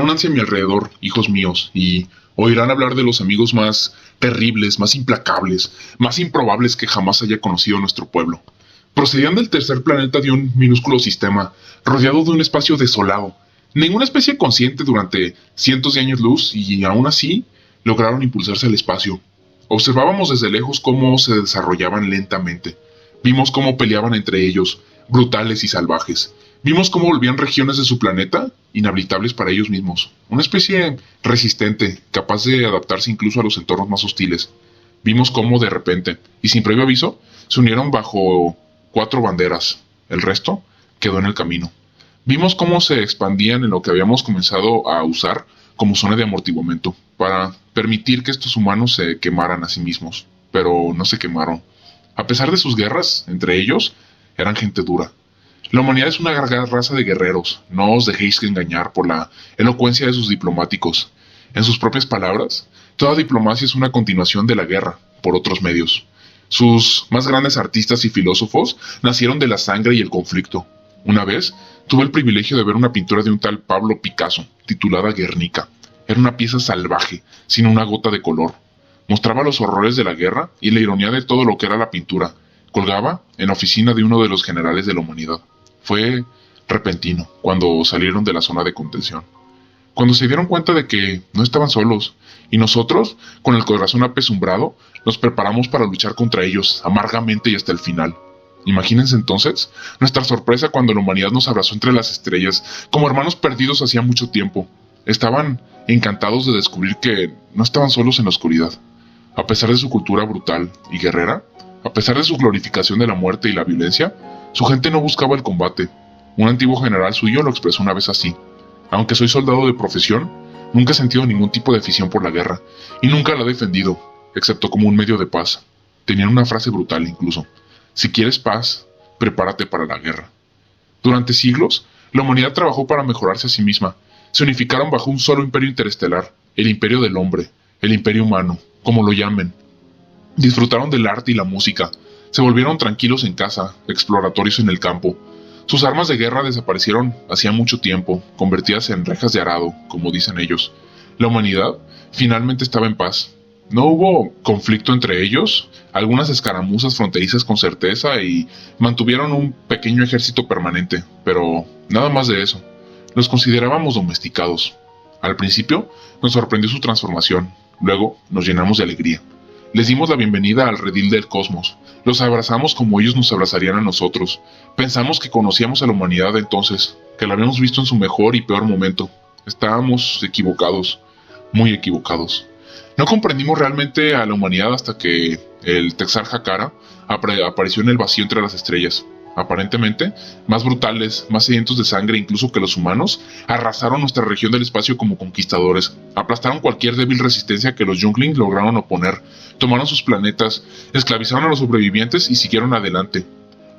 Reúnanse a mi alrededor, hijos míos, y oirán hablar de los amigos más terribles, más implacables, más improbables que jamás haya conocido nuestro pueblo. Procedían del tercer planeta de un minúsculo sistema, rodeado de un espacio desolado. Ninguna especie consciente durante cientos de años luz, y aún así lograron impulsarse al espacio. Observábamos desde lejos cómo se desarrollaban lentamente. Vimos cómo peleaban entre ellos, brutales y salvajes. Vimos cómo volvían regiones de su planeta inhabitables para ellos mismos. Una especie resistente, capaz de adaptarse incluso a los entornos más hostiles. Vimos cómo de repente, y sin previo aviso, se unieron bajo 4 banderas. El resto quedó en el camino. Vimos cómo se expandían en lo que habíamos comenzado a usar como zona de amortiguamiento, para permitir que estos humanos se quemaran a sí mismos. Pero no se quemaron. A pesar de sus guerras entre ellos, eran gente dura. La humanidad es una gran raza de guerreros. No os dejéis engañar por la elocuencia de sus diplomáticos. En sus propias palabras, toda diplomacia es una continuación de la guerra, por otros medios. Sus más grandes artistas y filósofos nacieron de la sangre y el conflicto. Una vez, tuve el privilegio de ver una pintura de un tal Pablo Picasso, titulada Guernica. Era una pieza salvaje, sin una gota de color. Mostraba los horrores de la guerra y la ironía de todo lo que era la pintura. Colgaba en la oficina de uno de los generales de la humanidad. Fue repentino, cuando salieron de la zona de contención. Cuando se dieron cuenta de que no estaban solos, y nosotros, con el corazón apesumbrado, nos preparamos para luchar contra ellos, amargamente y hasta el final. Imagínense entonces nuestra sorpresa cuando la humanidad nos abrazó entre las estrellas, como hermanos perdidos hacía mucho tiempo. Estaban encantados de descubrir que no estaban solos en la oscuridad. A pesar de su cultura brutal y guerrera, a pesar de su glorificación de la muerte y la violencia, su gente no buscaba el combate. Un antiguo general suyo lo expresó una vez así: aunque soy soldado de profesión, nunca he sentido ningún tipo de afición por la guerra, y nunca la he defendido, excepto como un medio de paz. Tenían una frase brutal incluso: si quieres paz, prepárate para la guerra. Durante siglos, la humanidad trabajó para mejorarse a sí misma. Se unificaron bajo un solo imperio interestelar, el imperio del hombre, el imperio humano, como lo llamen. Disfrutaron del arte y la música, se volvieron tranquilos en casa, exploratorios en el campo. Sus armas de guerra desaparecieron hacía mucho tiempo, convertidas en rejas de arado, como dicen ellos. La humanidad finalmente estaba en paz. No hubo conflicto entre ellos, algunas escaramuzas fronterizas con certeza, y mantuvieron un pequeño ejército permanente, pero nada más de eso. Los considerábamos domesticados. Al principio nos sorprendió su transformación, luego nos llenamos de alegría. Les dimos la bienvenida al redil del cosmos, los abrazamos como ellos nos abrazarían a nosotros. Pensamos que conocíamos a la humanidad entonces, que la habíamos visto en su mejor y peor momento. Estábamos equivocados, muy equivocados. No comprendimos realmente a la humanidad hasta que el Texarkakara apareció en el vacío entre las estrellas. Aparentemente, más brutales, más sedientos de sangre incluso que los humanos, arrasaron nuestra región del espacio como conquistadores, aplastaron cualquier débil resistencia que los Younglings lograron oponer, tomaron sus planetas, esclavizaron a los sobrevivientes y siguieron adelante.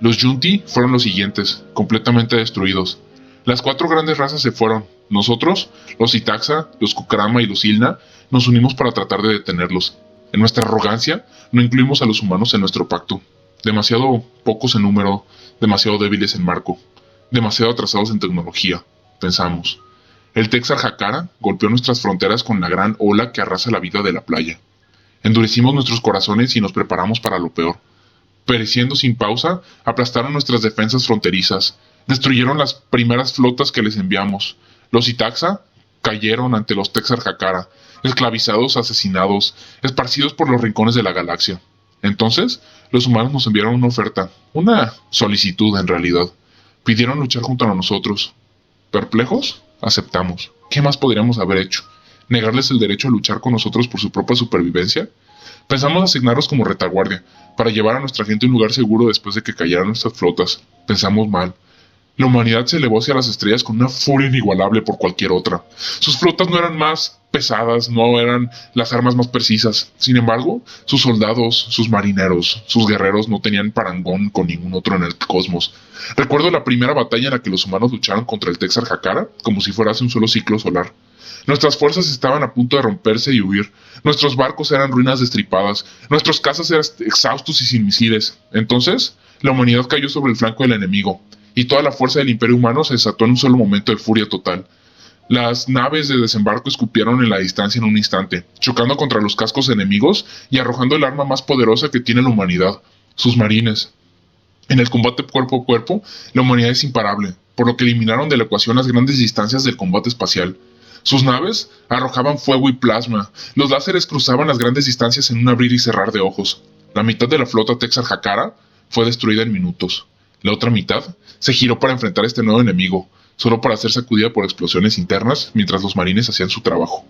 Los Yunti fueron los siguientes, completamente destruidos. Las 4 grandes razas se fueron. Nosotros, los Itaxa, los Kukrama y los Ilna, nos unimos para tratar de detenerlos. En nuestra arrogancia, no incluimos a los humanos en nuestro pacto. Demasiado pocos en número, demasiado débiles en marco, demasiado atrasados en tecnología, pensamos. El Texarkakara golpeó nuestras fronteras con la gran ola que arrasa la vida de la playa. Endurecimos nuestros corazones y nos preparamos para lo peor. Pereciendo sin pausa, aplastaron nuestras defensas fronterizas, destruyeron las primeras flotas que les enviamos. Los Itaxa cayeron ante los Texarkakara, esclavizados, asesinados, esparcidos por los rincones de la galaxia. Entonces, los humanos nos enviaron una oferta, una solicitud en realidad. Pidieron luchar junto a nosotros. ¿Perplejos? Aceptamos. ¿Qué más podríamos haber hecho? ¿Negarles el derecho a luchar con nosotros por su propia supervivencia? Pensamos asignarlos como retaguardia, para llevar a nuestra gente a un lugar seguro después de que cayeran nuestras flotas. Pensamos mal. La humanidad se elevó hacia las estrellas con una furia inigualable por cualquier otra. Sus flotas no eran más pesadas, no eran las armas más precisas. Sin embargo, sus soldados, sus marineros, sus guerreros no tenían parangón con ningún otro en el cosmos. Recuerdo la primera batalla en la que los humanos lucharon contra el Texarkakara como si fuera hace un solo ciclo solar. Nuestras fuerzas estaban a punto de romperse y huir. Nuestros barcos eran ruinas destripadas. Nuestros cazas eran exhaustos y sin misiles. Entonces, la humanidad cayó sobre el flanco del enemigo, y toda la fuerza del imperio humano se desató en un solo momento de furia total. Las naves de desembarco escupieron en la distancia en un instante, chocando contra los cascos enemigos y arrojando el arma más poderosa que tiene la humanidad, sus marines. En el combate cuerpo a cuerpo, la humanidad es imparable, por lo que eliminaron de la ecuación las grandes distancias del combate espacial. Sus naves arrojaban fuego y plasma, los láseres cruzaban las grandes distancias en un abrir y cerrar de ojos. La mitad de la flota Texarkakara fue destruida en minutos. La otra mitad se giró para enfrentar a este nuevo enemigo, solo para ser sacudida por explosiones internas mientras los marines hacían su trabajo.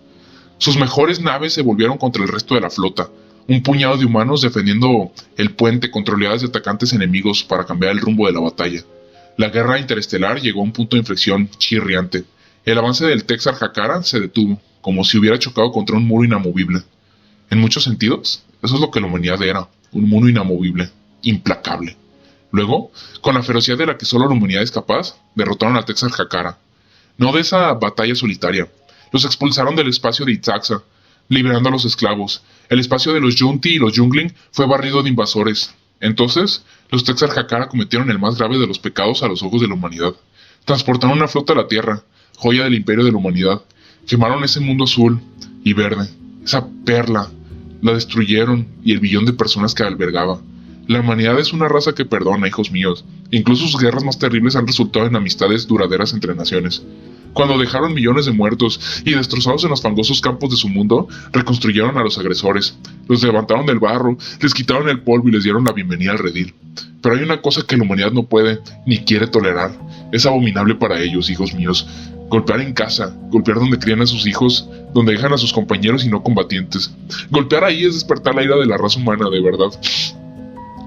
Sus mejores naves se volvieron contra el resto de la flota, un puñado de humanos defendiendo el puente contra oleadas de atacantes enemigos para cambiar el rumbo de la batalla. La guerra interestelar llegó a un punto de inflexión chirriante. El avance del Texarkakara se detuvo, como si hubiera chocado contra un muro inamovible. En muchos sentidos, eso es lo que la humanidad era, un muro inamovible, implacable. Luego, con la ferocidad de la que solo la humanidad es capaz, derrotaron a Texarkakara. No de esa batalla solitaria. Los expulsaron del espacio de Itzaxa, liberando a los esclavos. El espacio de los Yunti y los Jungling fue barrido de invasores. Entonces, los Texarkakara cometieron el más grave de los pecados a los ojos de la humanidad. Transportaron una flota a la Tierra, joya del imperio de la humanidad. Quemaron ese mundo azul y verde, esa perla. La destruyeron y el billón de personas que albergaba. La humanidad es una raza que perdona, hijos míos. Incluso sus guerras más terribles han resultado en amistades duraderas entre naciones. Cuando dejaron millones de muertos y destrozados en los fangosos campos de su mundo, reconstruyeron a los agresores. Los levantaron del barro, les quitaron el polvo y les dieron la bienvenida al redil. Pero hay una cosa que la humanidad no puede ni quiere tolerar. Es abominable para ellos, hijos míos. Golpear en casa, golpear donde crían a sus hijos, donde dejan a sus compañeros y no combatientes. Golpear ahí es despertar la ira de la raza humana, de verdad.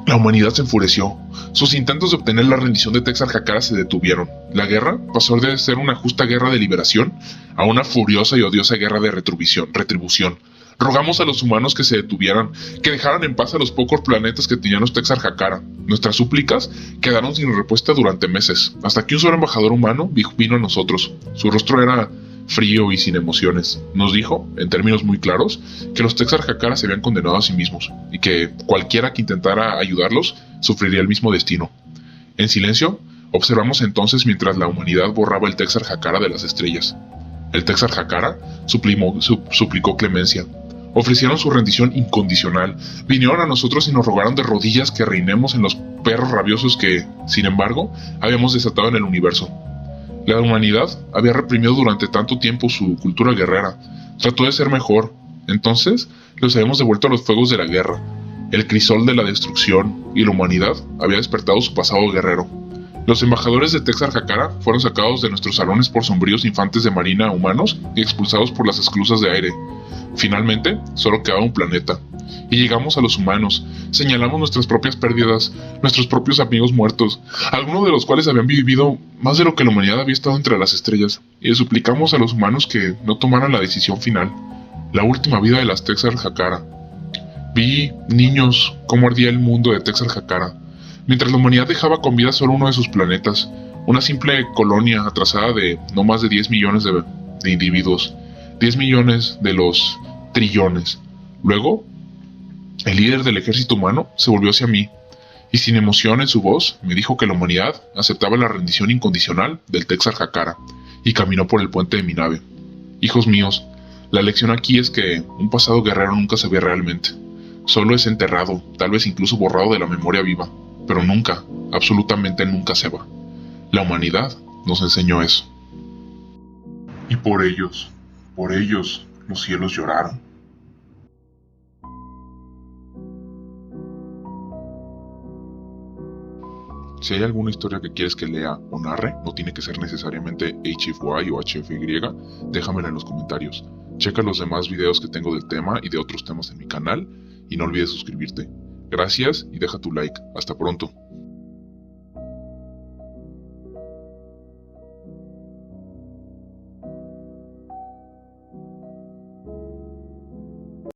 La humanidad se enfureció. Sus intentos de obtener la rendición de Texarkakara se detuvieron. La guerra pasó de ser una justa guerra de liberación a una furiosa y odiosa guerra de retribución. Rogamos a los humanos que se detuvieran, que dejaran en paz a los pocos planetas que tenían los Texarkakara. Nuestras súplicas quedaron sin respuesta durante meses, hasta que un solo embajador humano vino a nosotros. Su rostro era frío y sin emociones. Nos dijo, en términos muy claros, que los Texarkakara se habían condenado a sí mismos, y que cualquiera que intentara ayudarlos sufriría el mismo destino. En silencio, observamos entonces mientras la humanidad borraba el Texarkakara de las estrellas. El Texarkakara suplicó clemencia. Ofrecieron su rendición incondicional, vinieron a nosotros y nos rogaron de rodillas que reinemos en los perros rabiosos que, sin embargo, habíamos desatado en el universo. La humanidad había reprimido durante tanto tiempo su cultura guerrera. Trató de ser mejor. Entonces, los habíamos devuelto a los fuegos de la guerra. El crisol de la destrucción y la humanidad había despertado su pasado guerrero. Los embajadores de Texarkakara fueron sacados de nuestros salones por sombríos infantes de marina humanos y expulsados por las esclusas de aire. Finalmente, solo quedaba un planeta. Y llegamos a los humanos, señalamos nuestras propias pérdidas, nuestros propios amigos muertos, algunos de los cuales habían vivido más de lo que la humanidad había estado entre las estrellas, y les suplicamos a los humanos que no tomaran la decisión final, la última vida de las Texarkakara. Vi, niños, cómo ardía el mundo de Texarkakara, mientras la humanidad dejaba con vida solo uno de sus planetas, una simple colonia atrasada de no más de 10 millones de individuos, 10 millones de los trillones. Luego, el líder del ejército humano se volvió hacia mí, y sin emoción en su voz, me dijo que la humanidad aceptaba la rendición incondicional del Texarkakara, y caminó por el puente de mi nave. Hijos míos, la lección aquí es que un pasado guerrero nunca se ve realmente. Solo es enterrado, tal vez incluso borrado de la memoria viva, pero nunca, absolutamente nunca se va. La humanidad nos enseñó eso. Y por ellos, los cielos lloraron. Si hay alguna historia que quieres que lea o narre, no tiene que ser necesariamente HFY o HFY, déjamela en los comentarios. Checa los demás videos que tengo del tema y de otros temas en mi canal, y no olvides suscribirte. Gracias y deja tu like. Hasta pronto.